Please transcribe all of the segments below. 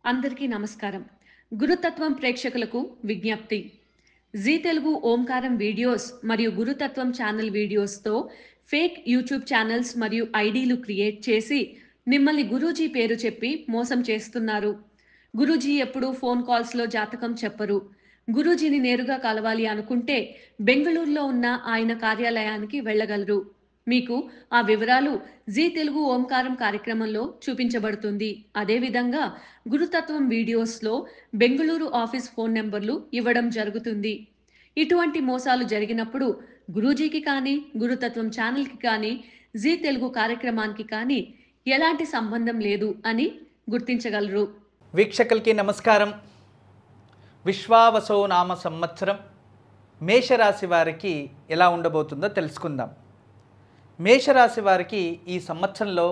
అందరికీ నమస్కారం. గురుతత్వం ప్రేక్షకులకు విజ్ఞప్తి. జీ తెలుగు ఓంకారం వీడియోస్ మరియు గురుతత్వం ఛానల్ వీడియోస్‌తో ఫేక్ యూట్యూబ్ ఛానల్స్ మరియు ఐడీలు క్రియేట్ చేసి మిమ్మల్ని గురూజీ పేరు చెప్పి మోసం చేస్తున్నారు. గురూజీ ఎప్పుడూ ఫోన్ కాల్స్‌లో జాతకం చెప్పరు. గురూజీని నేరుగా కలవాలి అనుకుంటే బెంగుళూరులో ఉన్న ఆయన కార్యాలయానికి వెళ్ళగలరు. మీకు ఆ వివరాలు జీ తెలుగు ఓంకారం కార్యక్రమంలో చూపించబడుతుంది. అదేవిధంగా గురుతత్వం వీడియోస్‌లో బెంగుళూరు ఆఫీస్ ఫోన్ నంబర్లు ఇవ్వడం జరుగుతుంది. ఇటువంటి మోసాలు జరిగినప్పుడు గురూజీకి కానీ, గురుతత్వం ఛానల్‌కి కానీ, జీ తెలుగు కార్యక్రమానికి కానీ ఎలాంటి సంబంధం లేదు అని గుర్తించగలరు. వీక్షకులకి నమస్కారం. విశ్వావసో నామ సంవత్సరం మేషరాశి వారికి ఎలా ఉండబోతుందో తెలుసుకుందాం. మేషరాశి వారికి ఈ సంవత్సరంలో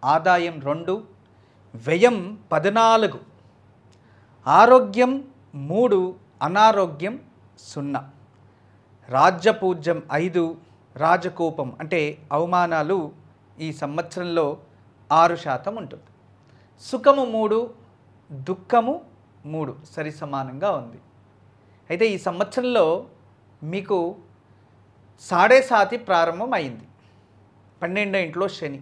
ఆదాయం 2, వ్యయం 14, ఆరోగ్యం 3, అనారోగ్యం 0, రాజ్యపూజ్యం 5, రాజకోపం అంటే అవమానాలు ఈ సంవత్సరంలో 6% ఉంటుంది. సుఖము 3, దుఃఖము 3 సరి సమానంగా ఉంది. అయితే ఈ సంవత్సరంలో మీకు సాడేసాతి ప్రారంభం అయింది. 12వ ఇంట్లో శని.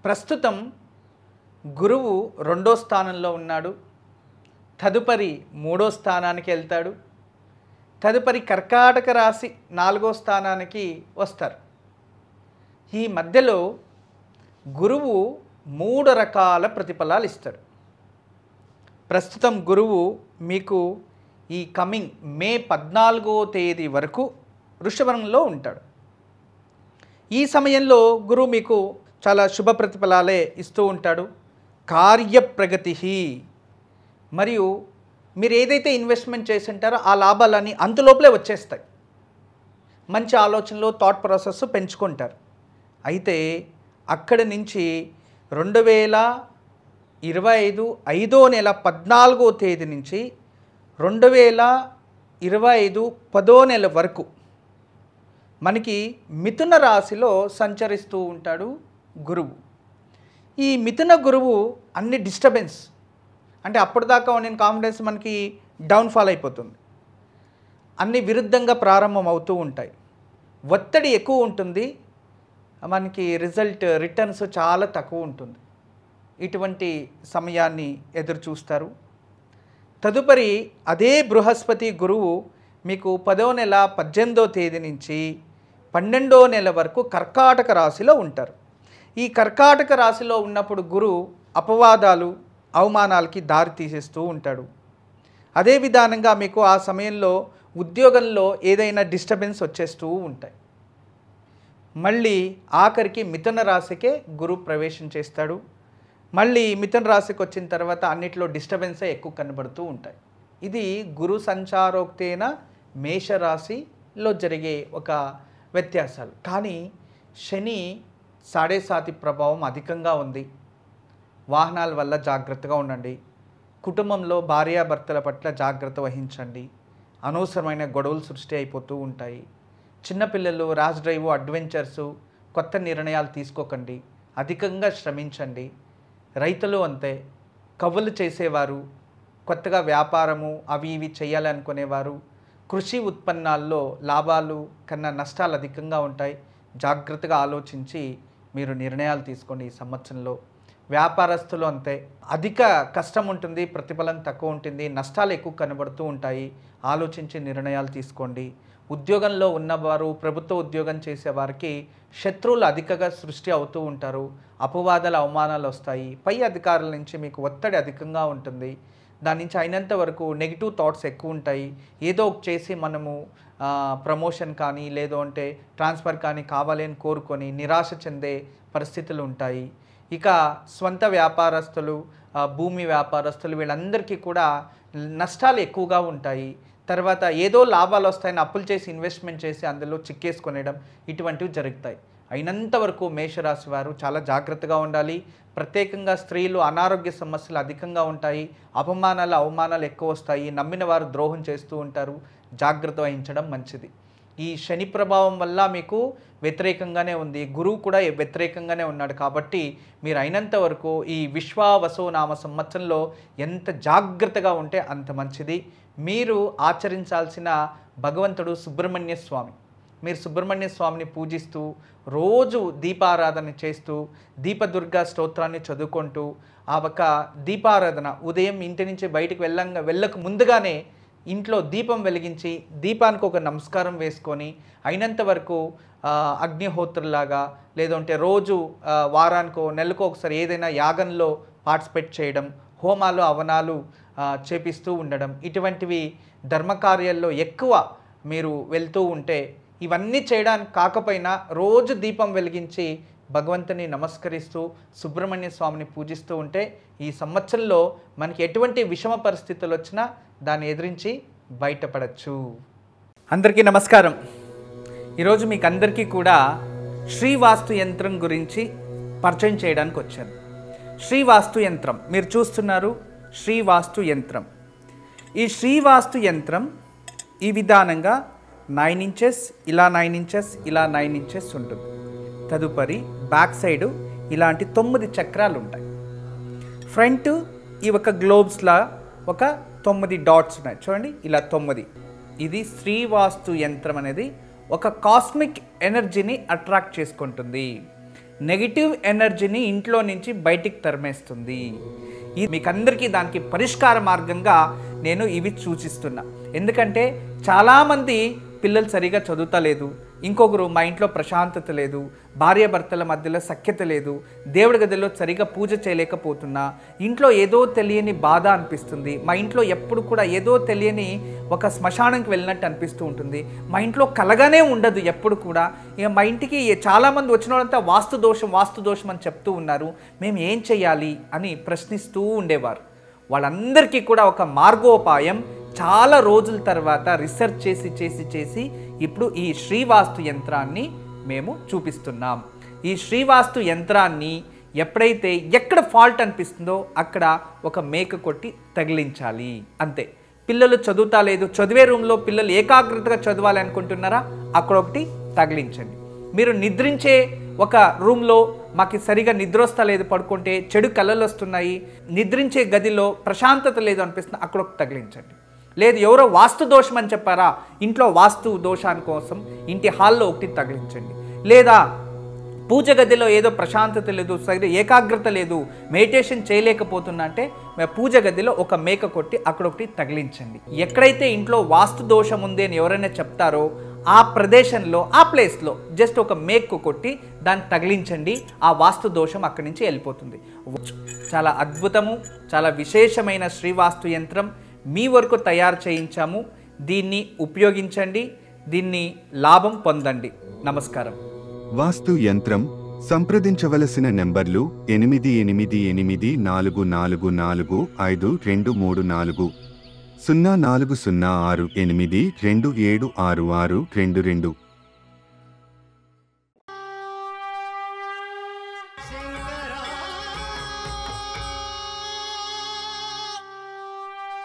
ప్రస్తుతం గురువు 2వ స్థానంలో ఉన్నాడు. తదుపరి 3వ స్థానానికి వెళ్తాడు. తదుపరి కర్కాటక రాశి 4వ స్థానానికి వస్తారు. ఈ మధ్యలో గురువు 3 రకాల ప్రతిఫలాలు ఇస్తాడు. ప్రస్తుతం గురువు మీకు ఈ కమింగ్ మే 14వ తేదీ వరకు వృషభంలో ఉంటాడు. ఈ సమయంలో గురువు మీకు చాలా శుభ ప్రతిఫలాలే ఇస్తూ ఉంటాడు. కార్యప్రగతి మరియు మీరు ఏదైతే ఇన్వెస్ట్మెంట్ చేసి ఉంటారో ఆ లాభాలన్నీ అంతలోపలే వచ్చేస్తాయి. మంచి ఆలోచనలు, థాట్ ప్రాసెస్ పెంచుకుంటారు. అయితే అక్కడి నుంచి 2025 5వ నెల 14వ తేదీ నుంచి 2025 10వ నెల వరకు మనకి మిథున రాశిలో సంచరిస్తూ ఉంటాడు గురువు. ఈ మిథున గురువు అన్ని డిస్టర్బెన్స్ అంటే అప్పటిదాకా నేను కాన్ఫిడెన్స్ మనకి డౌన్ఫాల్ అయిపోతుంది. అన్ని విరుద్ధంగా ప్రారంభం అవుతూ ఉంటాయి. ఒత్తిడి ఎక్కువ ఉంటుంది. మనకి రిటర్న్స్ చాలా తక్కువ ఉంటుంది. ఇటువంటి సమయాన్ని ఎదురు చూస్తారు. తదుపరి అదే బృహస్పతి గురువు మీకు 10వ నెల 18వ తేదీ నుంచి 12వ నెల వరకు కర్కాటక రాశిలో ఉంటారు. ఈ కర్కాటక రాశిలో ఉన్నప్పుడు గురువు అపవాదాలు, అవమానాలకి దారి తీసేస్తూ ఉంటాడు. అదే విధానంగా మీకు ఆ సమయంలో ఉద్యోగంలో ఏదైనా డిస్టర్బెన్స్ వచ్చేస్తూ ఉంటాయి. మళ్ళీ ఆఖరికి మిథున రాశికే గురువు ప్రవేశం చేస్తాడు. మళ్ళీ మిథున రాశికి వచ్చిన తర్వాత అన్నిట్లో డిస్టర్బెన్సే ఎక్కువ కనబడుతూ ఉంటాయి. ఇది గురు సంచారోక్తేన మేషరాశిలో జరిగే ఒక వ్యత్యాసాలు. కానీ శని సాడేసాతి ప్రభావం అధికంగా ఉంది. వాహనాల వల్ల జాగ్రత్తగా ఉండండి. కుటుంబంలో భార్యాభర్తల పట్ల జాగ్రత్త వహించండి. అనవసరమైన గొడవలు సృష్టి అయిపోతూ ఉంటాయి. చిన్నపిల్లలు ర్యాష్ డ్రైవ్, అడ్వెంచర్సు, కొత్త నిర్ణయాలు తీసుకోకండి. అధికంగా శ్రమించండి. రైతులు అంతే. కవ్వులు చేసేవారు, కొత్తగా వ్యాపారము అవి ఇవి చేయాలనుకునేవారు, కృషి ఉత్పన్నాల్లో లాభాలు కన్నా నష్టాలు అధికంగా ఉంటాయి. జాగ్రత్తగా ఆలోచించి మీరు నిర్ణయాలు తీసుకోండి. ఈ సంవత్సరంలో వ్యాపారస్తులు అంతే. అధిక కష్టం ఉంటుంది, ప్రతిఫలం తక్కువ ఉంటుంది, నష్టాలు ఎక్కువ కనబడుతూ ఉంటాయి. ఆలోచించి నిర్ణయాలు తీసుకోండి. ఉద్యోగంలో ఉన్నవారు, ప్రభుత్వ ఉద్యోగం చేసేవారికి శత్రువులు అధికంగా సృష్టి అవుతూ ఉంటారు. అపవాదాలు, అవమానాలు వస్తాయి. పై అధికారుల నుంచి మీకు ఒత్తిడి అధికంగా ఉంటుంది. దాని నుంచి అయినంత వరకు నెగిటివ్ థాట్స్ ఎక్కువ ఉంటాయి. ఏదో ఒక చేసి మనము ప్రమోషన్ కానీ లేదో అంటే ట్రాన్స్ఫర్ కానీ కావాలి అని కోరుకొని నిరాశ చెందే పరిస్థితులు ఉంటాయి. ఇక స్వంత వ్యాపారస్తులు, భూమి వ్యాపారస్తులు వీళ్ళందరికీ కూడా నష్టాలు ఎక్కువగా ఉంటాయి. తర్వాత ఏదో లాభాలు వస్తాయని అప్పులు చేసి ఇన్వెస్ట్మెంట్ చేసి అందులో చిక్కేసుకొనేయడం ఇటువంటివి జరుగుతాయి. అయినంత వరకు మేషరాశి వారు చాలా జాగ్రత్తగా ఉండాలి. ప్రత్యేకంగా స్త్రీలు అనారోగ్య సమస్యలు అధికంగా ఉంటాయి. అపమానాలు, అవమానాలు ఎక్కువ వస్తాయి. నమ్మిన వారు ద్రోహం చేస్తూ ఉంటారు. జాగ్రత్త వహించడం మంచిది. ఈ శని ప్రభావం వల్ల మీకు వ్యతిరేకంగానే ఉంది, గురువు కూడా వ్యతిరేకంగానే ఉన్నాడు. కాబట్టి మీరు అయినంత వరకు ఈ విశ్వావసు నామ సంవత్సరంలో ఎంత జాగ్రత్తగా ఉంటే అంత మంచిది. మీరు ఆచరించాల్సిన భగవంతుడు సుబ్రహ్మణ్య స్వామి. మీరు సుబ్రహ్మణ్య స్వామిని పూజిస్తూ రోజు దీపారాధన చేస్తూ దీపదుర్గా స్తోత్రాన్ని చదువుకుంటూ ఆ ఒక దీపారాధన ఉదయం ఇంటి నుంచి బయటికి వెళ్ళక ముందుగానే ఇంట్లో దీపం వెలిగించి దీపానికి ఒక నమస్కారం వేసుకొని అయినంత వరకు అగ్నిహోత్రులాగా లేదంటే రోజు వారానికో నెలకో ఒకసారి ఏదైనా యాగంలో పార్టిసిపేట్ చేయడం, హోమాలు అవనాలు చేపిస్తూ ఉండడం, ఇటువంటివి ధర్మకార్యాల్లో ఎక్కువ మీరు వెళ్తూ ఉంటే ఇవన్నీ చేయడానికి కాకపోయినా రోజు దీపం వెలిగించి భగవంతుని నమస్కరిస్తూ సుబ్రహ్మణ్య స్వామిని పూజిస్తూ ఉంటే ఈ సంవత్సరంలో మనకి ఎటువంటి విషమ పరిస్థితులు వచ్చినా దాన్ని ఎదిరించి బయటపడచ్చు. అందరికీ నమస్కారం. ఈరోజు మీకు అందరికీ కూడా శ్రీవాస్తు యంత్రం గురించి పరిచయం చేయడానికి వచ్చాను. శ్రీవాస్తు యంత్రం మీరు చూస్తున్నారు. శ్రీవాస్తు యంత్రం, ఈ శ్రీవాస్తు యంత్రం ఈ విధానంగా 9 ఇంచెస్, ఇలా 9 ఇంచెస్, ఇలా 9 ఇంచెస్ ఉంటుంది. తదుపరి బ్యాక్ సైడు ఇలాంటి 9 చక్రాలు ఉంటాయి. ఫ్రంట్ ఈ ఒక గ్లోబ్స్లా ఒక 9 డాట్స్ ఉన్నాయి చూడండి, ఇలా 9. ఇది శ్రీవాస్తు యంత్రం అనేది ఒక కాస్మిక్ ఎనర్జీని అట్రాక్ట్ చేసుకుంటుంది, నెగిటివ్ ఎనర్జీని ఇంట్లో నుంచి బయటికి తరిమేస్తుంది. ఇది మీకు అందరికీ దానికి పరిష్కార మార్గంగా నేను ఇవి సూచిస్తున్నా. ఎందుకంటే చాలామంది పిల్లలు సరిగా చదువుతలేదు, ఇంకొకరు మా ఇంట్లో ప్రశాంతత లేదు, భార్యాభర్తల మధ్యలో సఖ్యత లేదు, దేవుడి గదిలో సరిగా పూజ చేయలేకపోతున్నా, ఇంట్లో ఏదో తెలియని బాధ అనిపిస్తుంది, మా ఇంట్లో ఎప్పుడు కూడా ఏదో తెలియని ఒక శ్మశానానికి వెళ్ళినట్టు అనిపిస్తూ ఉంటుంది, మా ఇంట్లో కలగానే ఉండదు ఎప్పుడు కూడా. ఇక మా ఇంటికి చాలామంది వచ్చిన వాళ్ళంతా వాస్తు దోషం అని చెప్తూ ఉన్నారు, మేము ఏం చేయాలి అని ప్రశ్నిస్తూ ఉండేవారు. వాళ్ళందరికీ కూడా ఒక మార్గోపాయం చాలా రోజుల తర్వాత రీసెర్చ్ చేసి ఇప్పుడు ఈ శ్రీవాస్తు యంత్రాన్ని మేము చూపిస్తున్నాం. ఈ శ్రీవాస్తు యంత్రాన్ని ఎప్పుడైతే ఎక్కడ ఫాల్ట్ అనిపిస్తుందో అక్కడ ఒక మేక కొట్టి తగిలించాలి, అంతే. పిల్లలు చదువుతా లేదు, చదివే రూమ్లో పిల్లలు ఏకాగ్రతగా చదవాలి అనుకుంటున్నారా, అక్కడ ఒకటి తగిలించండి. మీరు నిద్రించే ఒక రూమ్లో మాకు సరిగా నిద్ర వస్తా లేదు, పడుకుంటే చెడు కళలు వస్తున్నాయి, నిద్రించే గదిలో ప్రశాంతత లేదు అనిపిస్తుంది, అక్కడ ఒకటి తగిలించండి. లేదు ఎవరో వాస్తు దోషం అని చెప్పారా, ఇంట్లో వాస్తు దోషాని కోసం ఇంటి హాల్లో ఒకటి తగిలించండి. లేదా పూజ గదిలో ఏదో ప్రశాంతత లేదు, సరిగ్గా ఏకాగ్రత లేదు, మెడిటేషన్ చేయలేకపోతున్నా అంటే పూజ గదిలో ఒక మేక కొట్టి అక్కడ ఒకటి తగిలించండి. ఎక్కడైతే ఇంట్లో వాస్తు దోషం ఉంది అని ఎవరైనా చెప్తారో ఆ ప్రదేశంలో ఆ ప్లేస్లో జస్ట్ ఒక మేకు కొట్టి దాన్ని తగిలించండి, ఆ వాస్తు దోషం అక్కడి నుంచి వెళ్ళిపోతుంది. చాలా అద్భుతము, చాలా విశేషమైన శ్రీవాస్తు యంత్రం మీ వరకు తయారు చేయించాము. దీన్ని ఉపయోగించండి, దీన్ని లాభం పొందండి. నమస్కారం. వాస్తు యంత్రం సంప్రదించవలసిన నెంబర్లు 8844452344 040682766622.